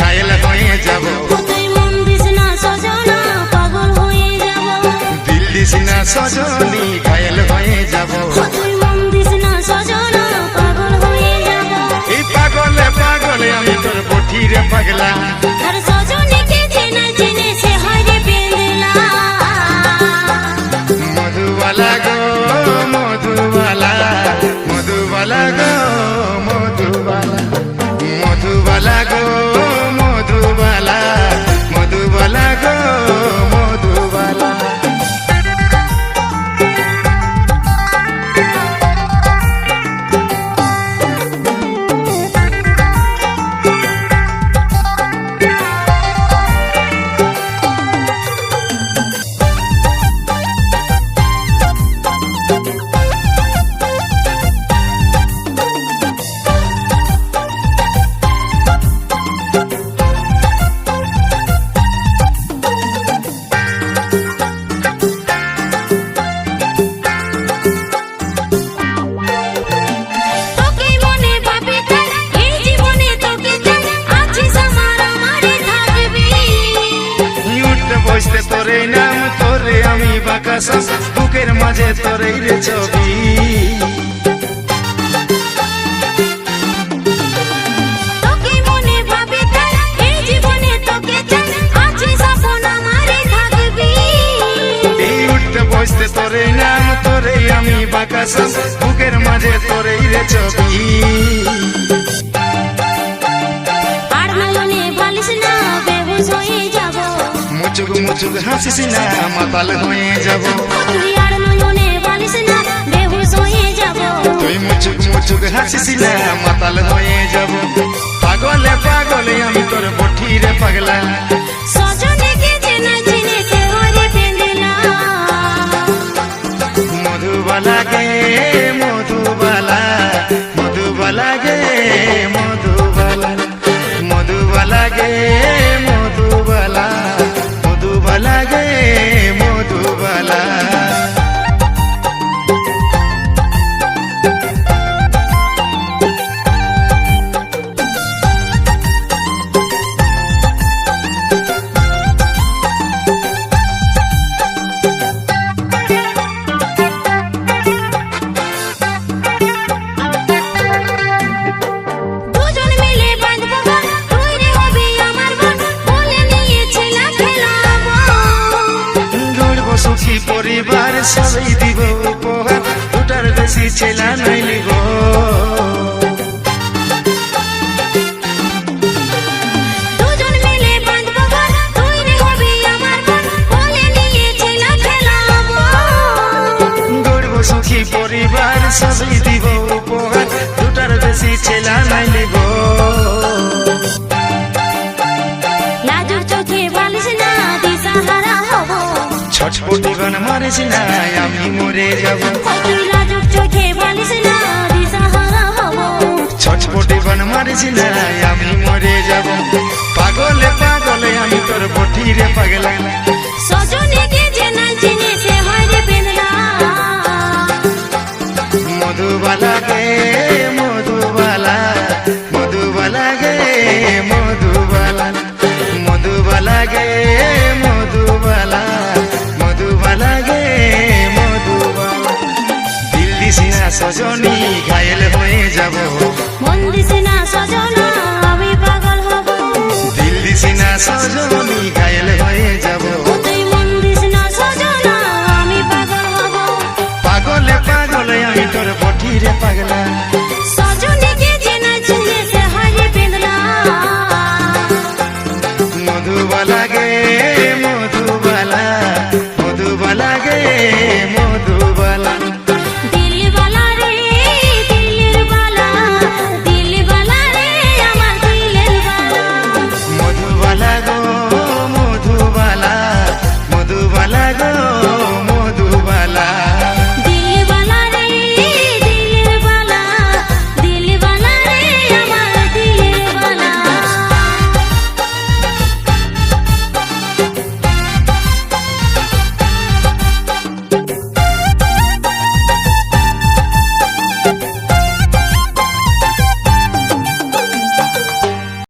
ঘায়েল হয়ে যাব। তুই মন দিস না সজনা পাগল হয়ে যাব। দিল দিস না সজনী ঘায়েল হয়ে যাব। তুই মন দিস না সজনা পাগল হয়ে যাব। এই পাগলে পাগলে আমি তোর বঠিরে পাগলা। আর সজনীকে চেনে চেনে সে হয় রে পেন্দলা। মধুবালা গো মধুবালা, মধুবালা গো মধুবালা, মধুবালা গো মধুবালা, মধুবালা গো মধুবালা। তোকে মনে ভাবি তাই এই জীবনে তোকে চাই আছিস আমার আমারে থাকবি। উঠতে বসতে তোরে নাম তোরে আমি বাকাসা, বুকের মাঝে তোরে রে ছবি। তোকে মনে ভাবি তাই এই জীবনে তোকে চাই আছিস আপন আমারে থাকবি। এই উঠতে বসতে তোরে নাম তোরে আমি বাকাসা, বুকের মাঝে তোরে রে ছবি। আর নয়নে বালিশ না বেহুশ হয়ে যাব। মুচুক মুচুক হাসিস না মাতাল হয়ে যাব। তুই আর নয়নে বালিশ না বেহুশ হয়ে যাব। তুই মুচুক মুচুক হাসিস না মাতাল হয়ে যাব। পাগলে পাগলে আমি তোর বঠিরে পাগলা। সজনীকে চেনা চেনে সে হয় রে পেন্দলা। মধুবালা গে মধুবালা, মধুবালা গে মধুবালা, মধুবালা গে মধুবালা, মধুবালা গে মধুবালা। দুজন মিলে বাঁধবো গান, তুই রে হবি আমার বোন, বলে নিয়েছিলাম খেলাবো। গড়ব সুখী পরিবার সবাই দিব উপহার, দুটার বেশি ছেলা নাইলিব। দুজন মিলে বাঁধবো গান, তুই রে হবি আমার বোন, বলে নিয়েছিলাম খেলাবো। গড়ব সুখী পরিবার সবাই দিব উপহার, দুটার বেশি ছেলা নাইলিব। লাজুক চোখে বালিশ না দিশাহারা হব। ছটপটি গান মারিস না আমি মরে যাব। তুই লাজুক চোখে বালিশ না দিশাহারা হব। ছটপটি গান মারিস না আমি মরে যাব। পাগলে পাগলে আমি তোর বঠিরে পাগলা। সজনীকে চেনা চেনে সে হয় রে পেন্দলা। মধুবালা গে মধুবালা, মধুবালা গে মধুবালা, মধুবালা গে মধুবালা, মধুবালা গে মধুবালা। দিল দিস না সজনী